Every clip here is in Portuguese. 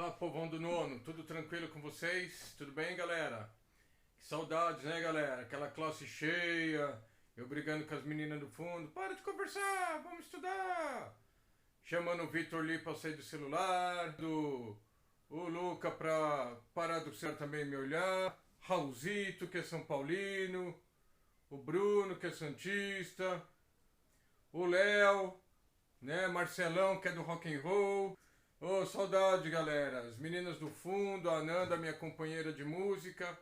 Olá, povão do nono, tudo tranquilo com vocês? Tudo bem, galera? Que saudades, né, galera? Aquela classe cheia, eu brigando com as meninas do fundo. Para de conversar, vamos estudar! Chamando o Vitor Lee pra sair do celular, o Luca pra parar do celular também me olhar, Raulzito, que é São Paulino, o Bruno, que é Santista, o Léo, né, Marcelão, que é do rock and roll. Ô, saudade, galera. As meninas do fundo, a Ananda, minha companheira de música.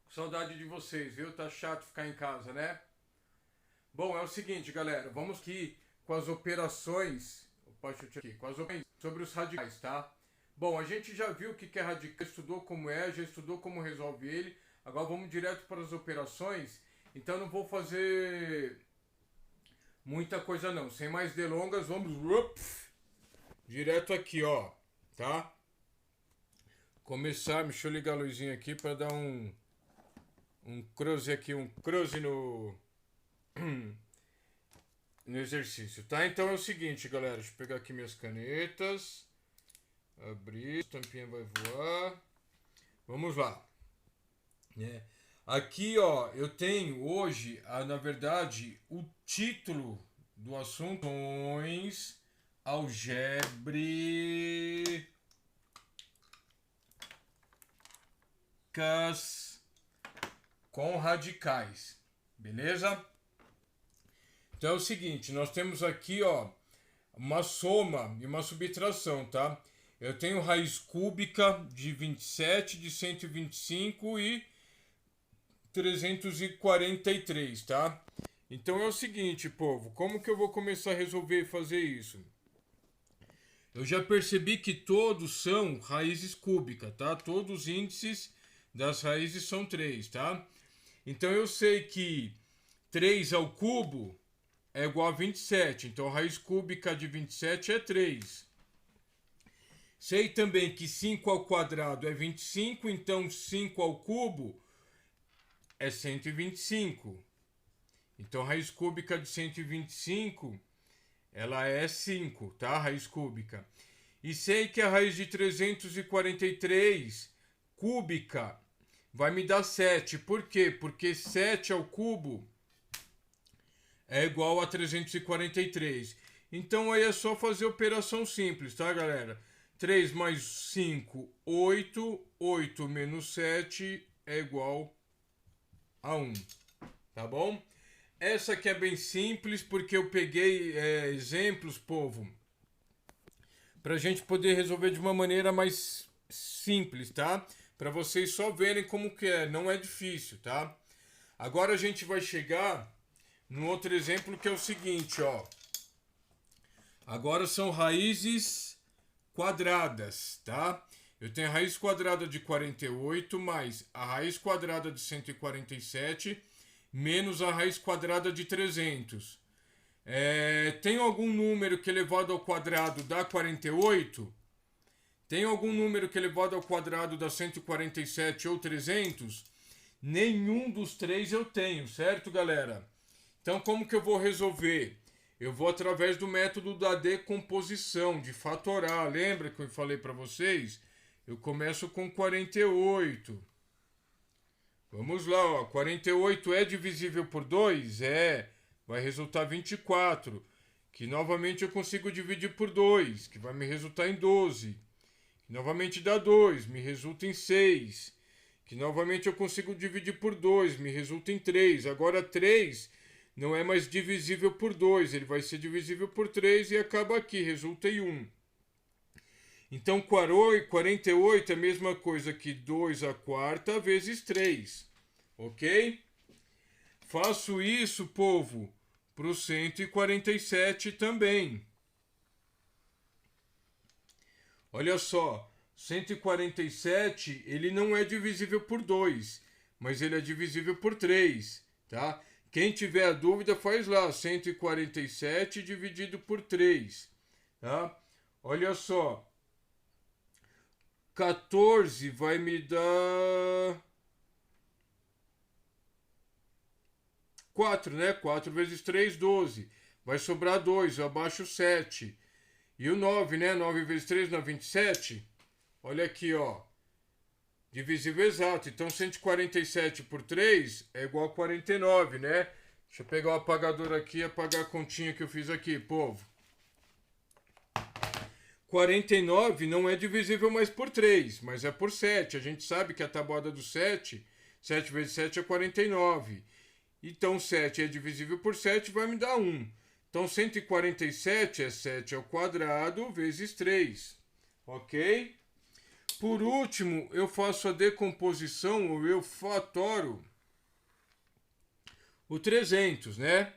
Saudade de vocês, viu? Tá chato ficar em casa, né? Bom, é o seguinte, galera. Vamos aqui com as operações. Opa, deixa eu tirar aqui. Com as operações sobre os radicais, tá? Bom, a gente já viu o que é radical, estudou como é, já estudou como resolve ele. Agora vamos direto para as operações. Então não vou fazer muita coisa não. Sem mais delongas, vamos direto aqui, ó, tá? Começar, deixa eu ligar a luzinha aqui para dar um close aqui, um close no no exercício, tá? Então é o seguinte, galera, deixa eu pegar aqui minhas canetas, abrir, a tampinha vai voar, vamos lá, né? Aqui, ó, eu tenho hoje, na verdade, o título do assunto algébricas com radicais, beleza? Então é o seguinte, nós temos aqui, ó, uma soma e uma subtração, tá? Eu tenho raiz cúbica de 27, de 125 e 343, tá? Então é o seguinte, povo, como que eu vou começar a resolver e fazer isso? Eu já percebi que todos são raízes cúbicas, tá? Todos os índices das raízes são 3, tá? Então eu sei que 3 ao cubo é igual a 27, então a raiz cúbica de 27 é 3. Sei também que 5 ao quadrado é 25, então 5 ao cubo é 125. Então a raiz cúbica de 125, ela é 5, tá? A raiz cúbica. E sei que a raiz de 343 cúbica vai me dar 7. Por quê? Porque 7 ao cubo é igual a 343. Então aí é só fazer operação simples, tá, galera? 3 mais 5, 8. 8 menos 7 é igual a 1. Tá bom? Essa aqui é bem simples porque eu peguei exemplos, povo, pra gente poder resolver de uma maneira mais simples, tá? Para vocês só verem como que é, não é difícil, tá? Agora a gente vai chegar no outro exemplo que é o seguinte, ó. Agora são raízes quadradas, tá? Eu tenho a raiz quadrada de 48 mais a raiz quadrada de 147 menos a raiz quadrada de 300. Tem algum número que elevado ao quadrado dá 48? Tem algum número que elevado ao quadrado dá 147 ou 300? Nenhum dos três eu tenho, certo, galera? Então, como que eu vou resolver? Eu vou através do método da decomposição, de fatorar. Lembra que eu falei para vocês? Eu começo com 48. Vamos lá, ó. 48 é divisível por 2? É. Vai resultar 24. Que novamente eu consigo dividir por 2, que vai me resultar em 12. Que novamente dá 2, me resulta em 6. Que novamente eu consigo dividir por 2, me resulta em 3. Agora 3 não é mais divisível por 2, ele vai ser divisível por 3 e acaba aqui, resulta em 1. Então 48 é a mesma coisa que 2 à quarta vezes 3, ok? Faço isso, povo, para o 147 também. Olha só, 147 ele não é divisível por 2, mas ele é divisível por 3, tá? Quem tiver a dúvida faz lá, 147 dividido por 3, tá? Olha só, 14 vai me dar 4, né? 4 vezes 3, 12. Vai sobrar 2, eu abaixo 7. E o 9, né? 9 vezes 3 dá 27. Olha aqui, ó. Divisível exato. Então, 147 por 3 é igual a 49, né? Deixa eu pegar o apagador aqui e apagar a continha que eu fiz aqui, povo. 49 não é divisível mais por 3, mas é por 7. A gente sabe que a tabuada do 7, 7 vezes 7 é 49. Então, 7 é divisível por 7, vai me dar 1. Então, 147 é 7 ao quadrado vezes 3. Ok? Por último, eu faço a decomposição, ou eu fatoro o 300, né?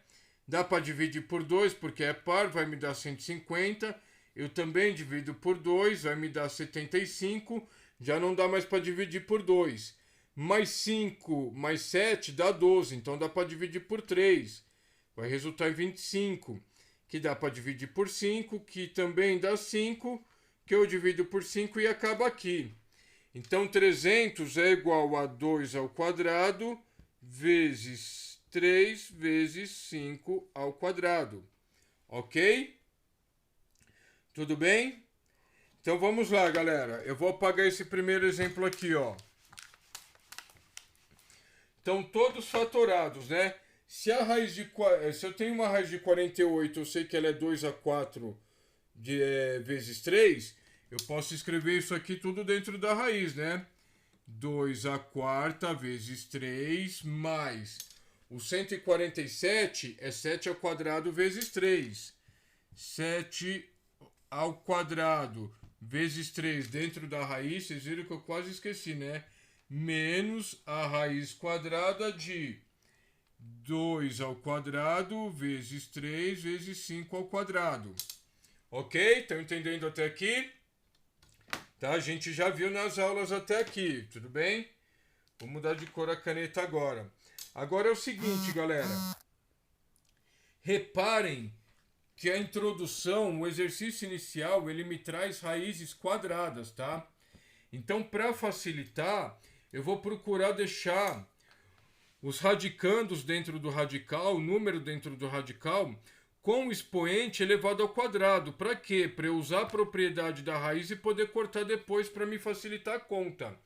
Dá para dividir por 2, porque é par, vai me dar 150. Eu também divido por 2, vai me dar 75. Já não dá mais para dividir por 2. Mais 5, mais 7 dá 12, então dá para dividir por 3. Vai resultar em 25, que dá para dividir por 5, que também dá 5, que eu divido por 5 e acaba aqui. Então, 300 é igual a 2 ao quadrado vezes 3 vezes 5 ao quadrado. Ok? Tudo bem? Então, vamos lá, galera. Eu vou apagar esse primeiro exemplo aqui, ó. Então, todos fatorados, né? Se eu tenho uma raiz de 48, eu sei que ela é 2 a 4 vezes 3, eu posso escrever isso aqui tudo dentro da raiz, né? 2 a quarta vezes 3 mais o 147 é 7 ao quadrado vezes 3. 7 ao quadrado vezes 3 dentro da raiz, vocês viram que eu quase esqueci, né? Menos a raiz quadrada de 2 ao quadrado vezes 3 vezes 5 ao quadrado. Ok? Estão entendendo até aqui? Tá? A gente já viu nas aulas até aqui, tudo bem? Vou mudar de cor a caneta agora. Agora é o seguinte, galera. Reparem que a introdução, o exercício inicial, ele me traz raízes quadradas, tá? Então, para facilitar, eu vou procurar deixar os radicandos dentro do radical, o número dentro do radical, com o expoente elevado ao quadrado. Para quê? Para eu usar a propriedade da raiz e poder cortar depois para me facilitar a conta.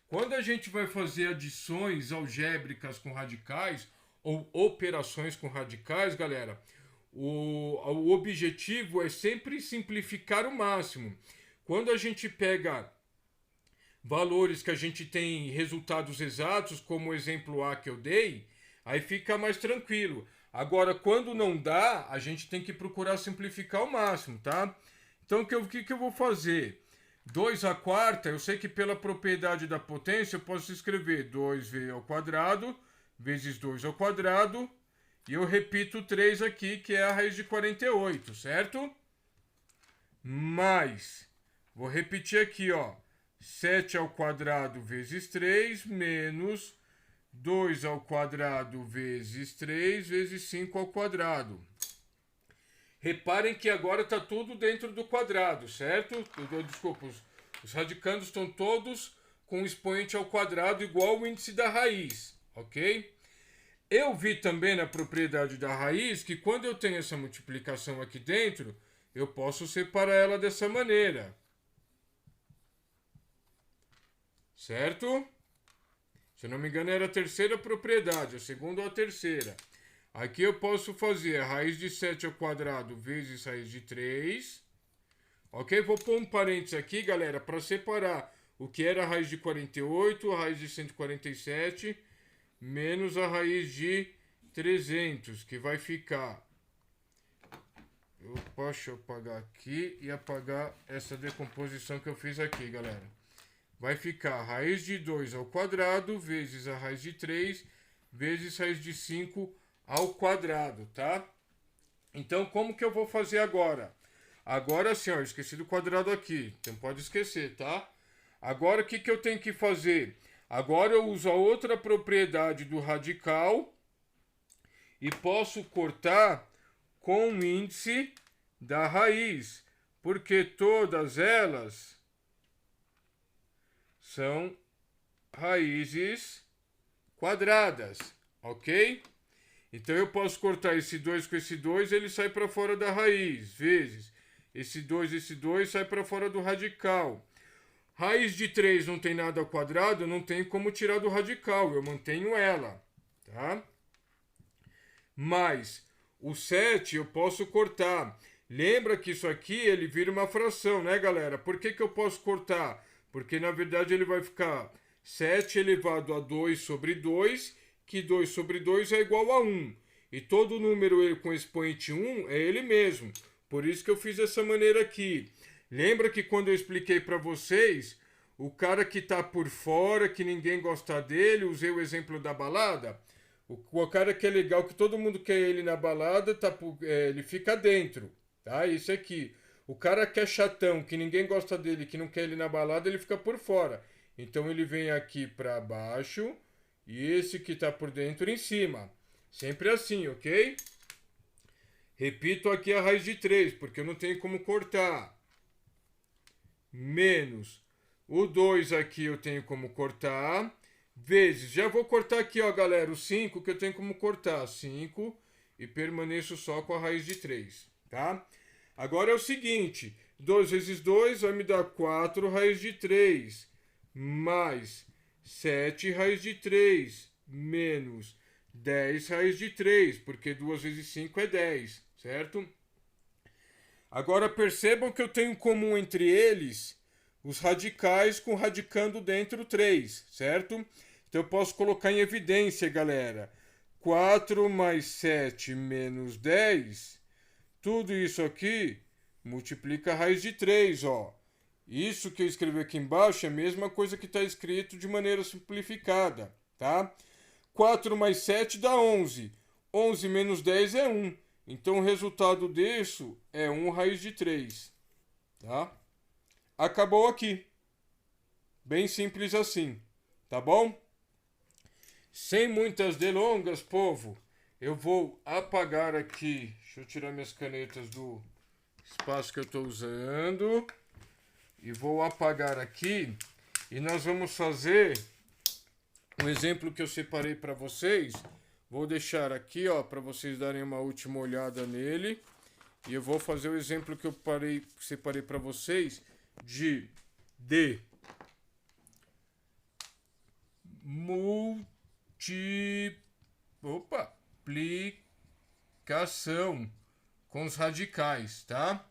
Quando a gente vai fazer adições algébricas com radicais ou operações com radicais, galera, o objetivo é sempre simplificar o máximo. Quando a gente pega valores que a gente tem resultados exatos, como o exemplo A que eu dei, aí fica mais tranquilo. Agora, quando não dá, a gente tem que procurar simplificar ao máximo, tá? Então, o que eu vou fazer? 2 à quarta, eu sei que pela propriedade da potência eu posso escrever 2v ao quadrado vezes 2 ao quadrado, e eu repito 3 aqui, que é a raiz de 48, certo? Mais, vou repetir aqui, ó, 7 ao quadrado vezes 3 menos 2 ao quadrado vezes 3 vezes 5 ao quadrado. Reparem que agora está tudo dentro do quadrado, certo? Desculpa, os radicandos estão todos com expoente ao quadrado igual ao índice da raiz, ok? Eu vi também na propriedade da raiz que quando eu tenho essa multiplicação aqui dentro, eu posso separar ela dessa maneira. Certo? Se eu não me engano era a terceira propriedade, a segunda ou a terceira. Aqui eu posso fazer a raiz de 7 ao quadrado vezes raiz de 3. Ok? Vou pôr um parênteses aqui, galera, para separar o que era a raiz de 48, a raiz de 147, menos a raiz de 300, que vai ficar... Eu posso apagar aqui e apagar essa decomposição que eu fiz aqui, galera. Vai ficar a raiz de 2 ao quadrado vezes a raiz de 3 vezes a raiz de 5 ao quadrado, tá? Então, como que eu vou fazer agora? Agora sim, ó, esqueci do quadrado aqui. Então, pode esquecer, tá? Agora, o que eu tenho que fazer? Agora eu uso a outra propriedade do radical e posso cortar com o índice da raiz, porque todas elas são raízes quadradas, ok? Então eu posso cortar esse 2 com esse 2, ele sai para fora da raiz, vezes esse 2 sai para fora do radical. Raiz de 3 não tem nada ao quadrado, não tem como tirar do radical, eu mantenho ela, tá? Mas o 7 eu posso cortar. Lembra que isso aqui ele vira uma fração, né, galera? Por que eu posso cortar? Porque na verdade ele vai ficar 7 elevado a 2 sobre 2, que 2 sobre 2 é igual a 1. E todo número com expoente 1 é ele mesmo. Por isso que eu fiz dessa maneira aqui. Lembra que quando eu expliquei para vocês, o cara que está por fora, que ninguém gosta dele, usei o exemplo da balada? O cara que é legal, que todo mundo quer ele na balada, ele fica dentro, tá? Esse aqui. O cara que é chatão, que ninguém gosta dele, que não quer ele na balada, ele fica por fora. Então ele vem aqui para baixo e esse que está por dentro em cima. Sempre assim, ok? Repito aqui a raiz de 3, porque eu não tenho como cortar. Menos o 2 aqui eu tenho como cortar. Vezes, já vou cortar aqui, ó, galera, o 5 que eu tenho como cortar. 5 e permaneço só com a raiz de 3, tá? Agora é o seguinte, 2 vezes 2 vai me dar 4 raiz de 3, mais 7 raiz de 3, menos 10 raiz de 3, porque 2 vezes 5 é 10, certo? Agora percebam que eu tenho em comum entre eles os radicais com radicando dentro 3, certo? Então eu posso colocar em evidência, galera. 4 mais 7 menos 10, tudo isso aqui multiplica a raiz de 3, ó. Isso que eu escrevi aqui embaixo é a mesma coisa que está escrito de maneira simplificada, tá? 4 mais 7 dá 11. 11 menos 10 é 1. Então o resultado disso é 1 raiz de 3, tá? Acabou aqui. Bem simples assim, tá bom? Sem muitas delongas, povo, eu vou apagar aqui. Deixa eu tirar minhas canetas do espaço que eu estou usando. E vou apagar aqui. E nós vamos fazer um exemplo que eu separei para vocês. Vou deixar aqui, ó, para vocês darem uma última olhada nele. E eu vou fazer o exemplo que eu separei para vocês de multiplicação com os radicais, tá?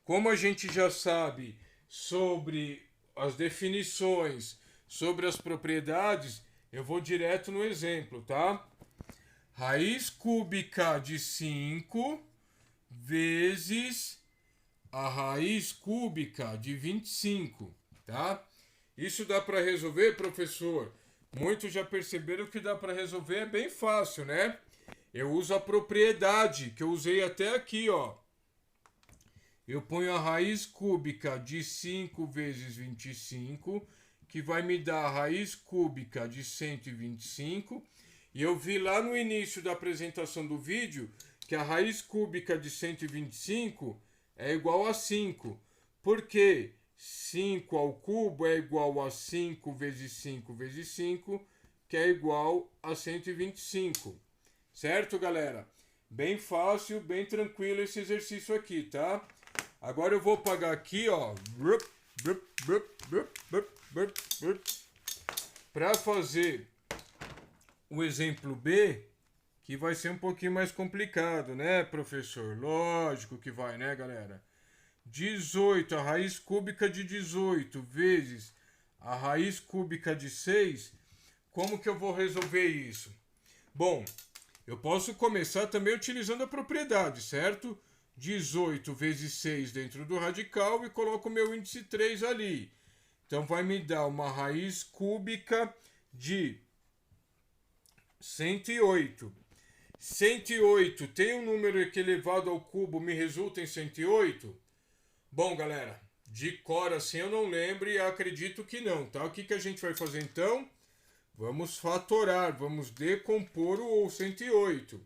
Como a gente já sabe sobre as definições, sobre as propriedades, eu vou direto no exemplo, tá? Raiz cúbica de 5 vezes a raiz cúbica de 25, tá? Isso dá para resolver, professor? Muitos já perceberam que dá para resolver, é bem fácil, né? Eu uso a propriedade que eu usei até aqui, ó. Eu ponho a raiz cúbica de 5 vezes 25, que vai me dar a raiz cúbica de 125. E eu vi lá no início da apresentação do vídeo que a raiz cúbica de 125 é igual a 5. Por quê? 5 ao cubo é igual a 5 vezes 5 vezes 5, que é igual a 125. Certo, galera? Bem fácil, bem tranquilo esse exercício aqui, tá? Agora eu vou apagar aqui, ó, para fazer o exemplo B, que vai ser um pouquinho mais complicado, né, professor? Lógico que vai, né, galera? 18, a raiz cúbica de 18 vezes a raiz cúbica de 6, como que eu vou resolver isso? Bom, eu posso começar também utilizando a propriedade, certo? 18 vezes 6 dentro do radical e coloco o meu índice 3 ali. Então vai me dar uma raiz cúbica de 108. 108 tem um número que elevado ao cubo me resulta em 108? Bom, galera, de cor assim eu não lembro e acredito que não, tá? O que a gente vai fazer então? Vamos fatorar, vamos decompor o 108.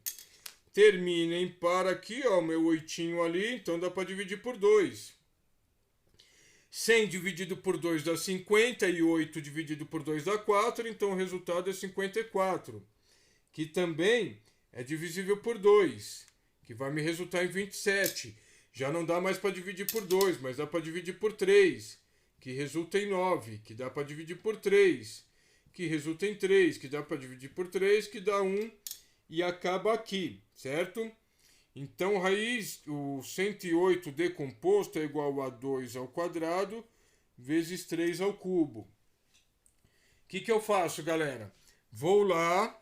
Termina em par aqui, ó, meu 8 ali, então dá para dividir por 2. 100 dividido por 2 dá 50 e 8 dividido por 2 dá 4, então o resultado é 54, que também é divisível por 2, que vai me resultar em 27. Já não dá mais para dividir por 2, mas dá para dividir por 3, que resulta em 9, que dá para dividir por 3, que resulta em 3, que dá para dividir por 3, que dá 1 e acaba aqui, certo? Então, raiz, o 108 decomposto é igual a 2 ao quadrado vezes 3 ao cubo. O que eu faço, galera? Vou lá,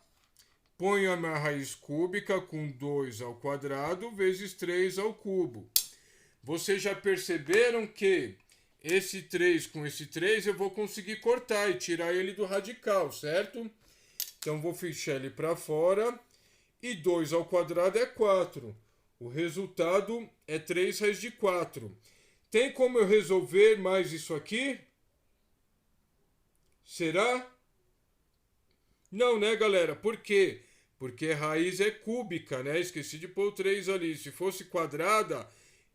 ponho a minha raiz cúbica com 2 ao quadrado vezes 3 ao cubo. Vocês já perceberam que esse 3 com esse 3 eu vou conseguir cortar e tirar ele do radical, certo? Então, vou fechar ele para fora. E 2 ao quadrado é 4. O resultado é 3 raiz de 4. Tem como eu resolver mais isso aqui? Será? Não, né, galera? Por quê? Porque a raiz é cúbica, né? Esqueci de pôr o 3 ali. Se fosse quadrada,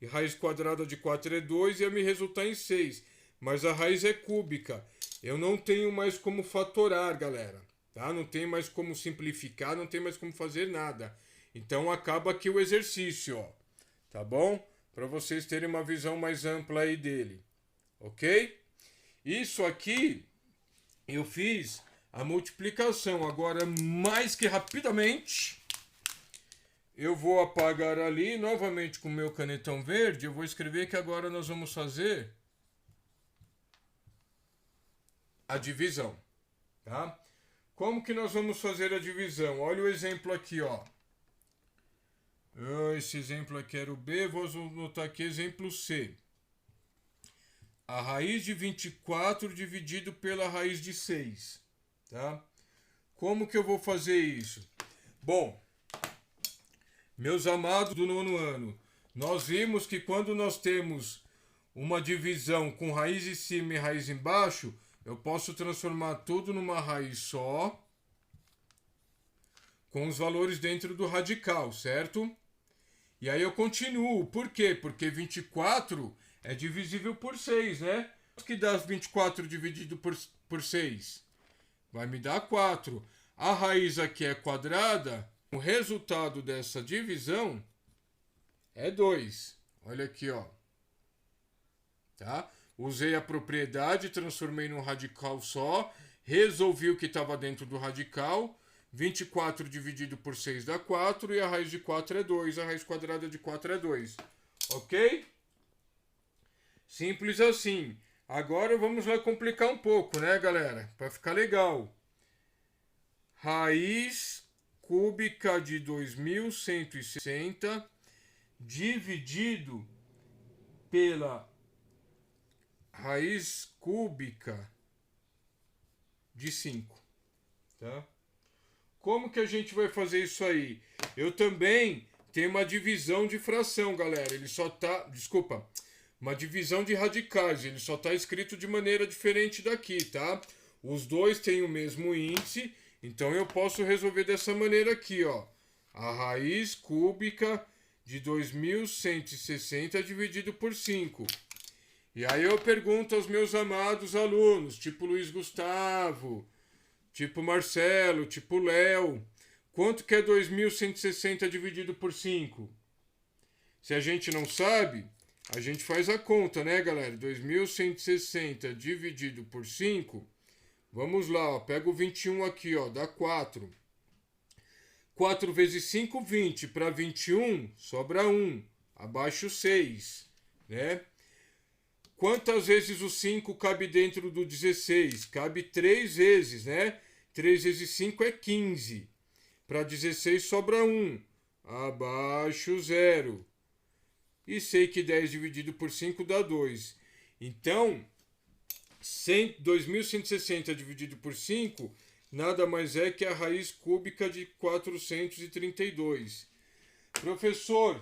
e raiz quadrada de 4 é 2, ia me resultar em 6. Mas a raiz é cúbica. Eu não tenho mais como fatorar, galera. Tá? Não tem mais como simplificar, não tem mais como fazer nada. Então acaba aqui o exercício, ó. Tá bom? Para vocês terem uma visão mais ampla aí dele. Ok? Isso aqui eu fiz a multiplicação. Agora, mais que rapidamente, eu vou apagar ali novamente com o meu canetão verde. Eu vou escrever que agora nós vamos fazer a divisão. Tá? Como que nós vamos fazer a divisão? Olha o exemplo aqui, ó. Esse exemplo aqui era o B, vou anotar aqui exemplo C. A raiz de 24 dividido pela raiz de 6. Tá? Como que eu vou fazer isso? Bom, meus amados do 9º ano, nós vimos que quando nós temos uma divisão com raiz em cima e raiz embaixo, eu posso transformar tudo numa raiz só, com os valores dentro do radical, certo? E aí eu continuo. Por quê? Porque 24 é divisível por 6, né? O que dá 24 dividido por 6? Vai me dar 4. A raiz aqui é quadrada. O resultado dessa divisão é 2. Olha aqui, ó. Tá? Usei a propriedade, transformei num radical só, resolvi o que estava dentro do radical. 24 dividido por 6 dá 4 e a raiz de 4 é 2. A raiz quadrada de 4 é 2. Ok? Simples assim. Agora vamos lá complicar um pouco, né, galera? Para ficar legal. Raiz cúbica de 2160 dividido pela raiz cúbica de 5. Tá? Como que a gente vai fazer isso aí? Eu também tenho uma divisão de fração, galera. Ele só tá... Desculpa. Uma divisão de radicais. Ele só tá escrito de maneira diferente daqui, tá? Os dois têm o mesmo índice. Então eu posso resolver dessa maneira aqui, ó. A raiz cúbica de 2160 dividido por 5. E aí eu pergunto aos meus amados alunos, tipo Luiz Gustavo, tipo Marcelo, tipo Léo, quanto que é 2160 dividido por 5? Se a gente não sabe, a gente faz a conta, né, galera? 2160 dividido por 5, vamos lá, ó, pega o 21 aqui, ó, dá 4. 4 vezes 5, 20. Para 21, sobra 1, abaixo 6, né? Quantas vezes o 5 cabe dentro do 16? Cabe 3 vezes, né? 3 vezes 5 é 15. Para 16 sobra 1. Abaixo 0. E sei que 10 dividido por 5 dá 2. Então, 2160 dividido por 5 nada mais é que a raiz cúbica de 432. Professor,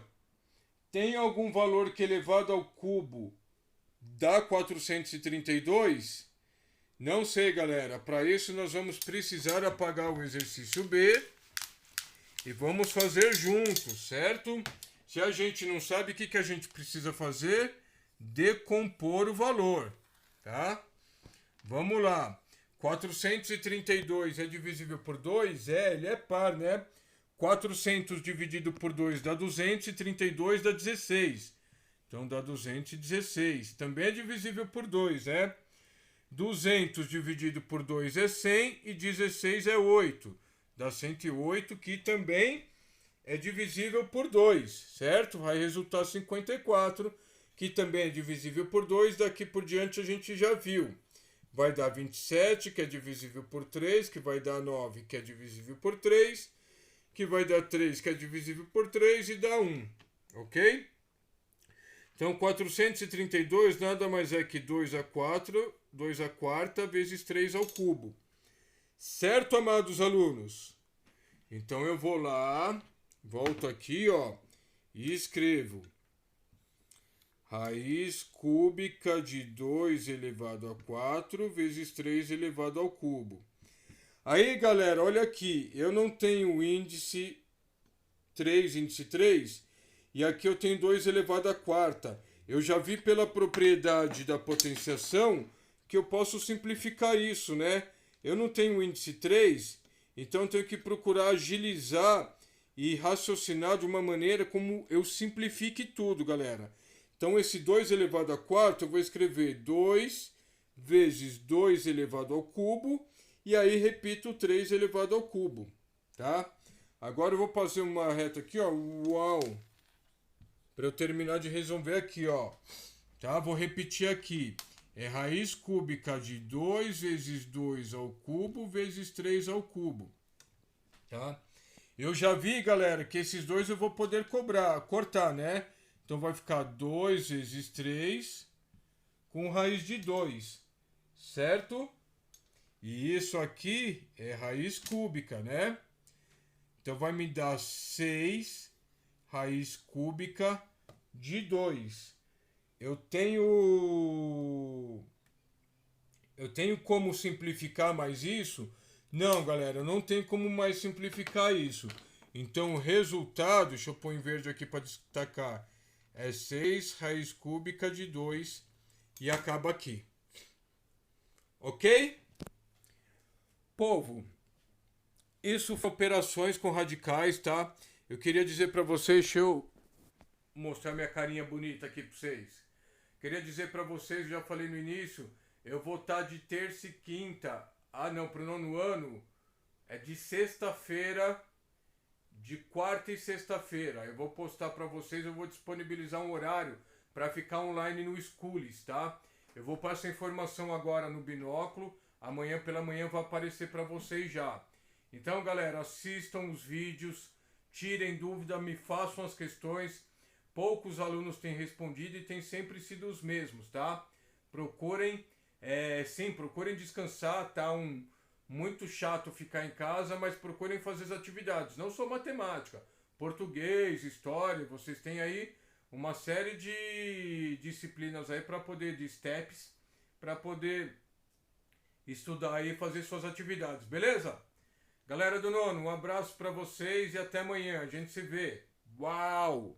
tem algum valor que elevado ao cubo dá 432? Não sei, galera. Para isso nós vamos precisar apagar o exercício B e vamos fazer juntos, certo? Se a gente não sabe, o que a gente precisa fazer? Decompor o valor, tá? Vamos lá. 432 é divisível por 2? Ele é par, né? 400 dividido por 2 dá 200 e 32 dá 16. Então dá 216. Também é divisível por 2, né? 200 dividido por 2 é 100 e 16 é 8. Dá 108, que também é divisível por 2, certo? Vai resultar 54, que também é divisível por 2. Daqui por diante a gente já viu. Vai dar 27, que é divisível por 3, que vai dar 9, que é divisível por 3, que vai dar 3, que é divisível por 3 e dá 1, ok? Então 432 nada mais é que 2 a 4, 2 a quarta vezes 3 ao cubo. Certo, amados alunos? Então eu vou lá, volto aqui, ó, e escrevo raiz cúbica de 2 elevado a 4 vezes 3 elevado ao cubo. Aí, galera, olha aqui, eu não tenho índice 3, e aqui eu tenho 2 elevado a quarta. Eu já vi pela propriedade da potenciação que eu posso simplificar isso, né? Eu não tenho índice 3, então eu tenho que procurar agilizar e raciocinar de uma maneira como eu simplifique tudo, galera. Então esse 2 elevado a quarta eu vou escrever 2 vezes 2 elevado ao cubo, e aí repito 3 elevado ao cubo, tá? Agora eu vou fazer uma reta aqui, ó, uau, para eu terminar de resolver aqui, ó, tá? Vou repetir aqui, é raiz cúbica de 2 vezes 2 ao cubo vezes 3 ao cubo, tá? Eu já vi, galera, que esses dois eu vou poder cortar, né? Então vai ficar 2 vezes 3 com raiz de 2, certo? E isso aqui é raiz cúbica, né? Então vai me dar 6 raiz cúbica de 2. Eu tenho como simplificar mais isso? Não, galera, eu não tenho como mais simplificar isso. Então o resultado, deixa eu pôr em verde aqui para destacar, é 6 raiz cúbica de 2 e acaba aqui. Ok? Povo, isso foi operações com radicais, tá? Eu queria dizer para vocês, deixa eu mostrar minha carinha bonita aqui para vocês. Queria dizer para vocês, já falei no início, eu vou estar de terça e quinta, pro nono ano, é de sexta-feira, de quarta e sexta-feira. Eu vou postar para vocês, eu vou disponibilizar um horário para ficar online no Schools, tá? Eu vou passar essa informação agora no binóculo, amanhã pela manhã vai aparecer para vocês já. Então, galera, assistam os vídeos, tirem dúvida, me façam as questões. Poucos alunos têm respondido e têm sempre sido os mesmos, tá? Procurem, procurem descansar, tá? Muito chato ficar em casa, mas procurem fazer as atividades. Não só matemática, português, história, vocês têm aí uma série de disciplinas aí para poder, de steps, para poder estudar aí e fazer suas atividades, beleza? Galera do nono, um abraço para vocês e até amanhã. A gente se vê. Uau!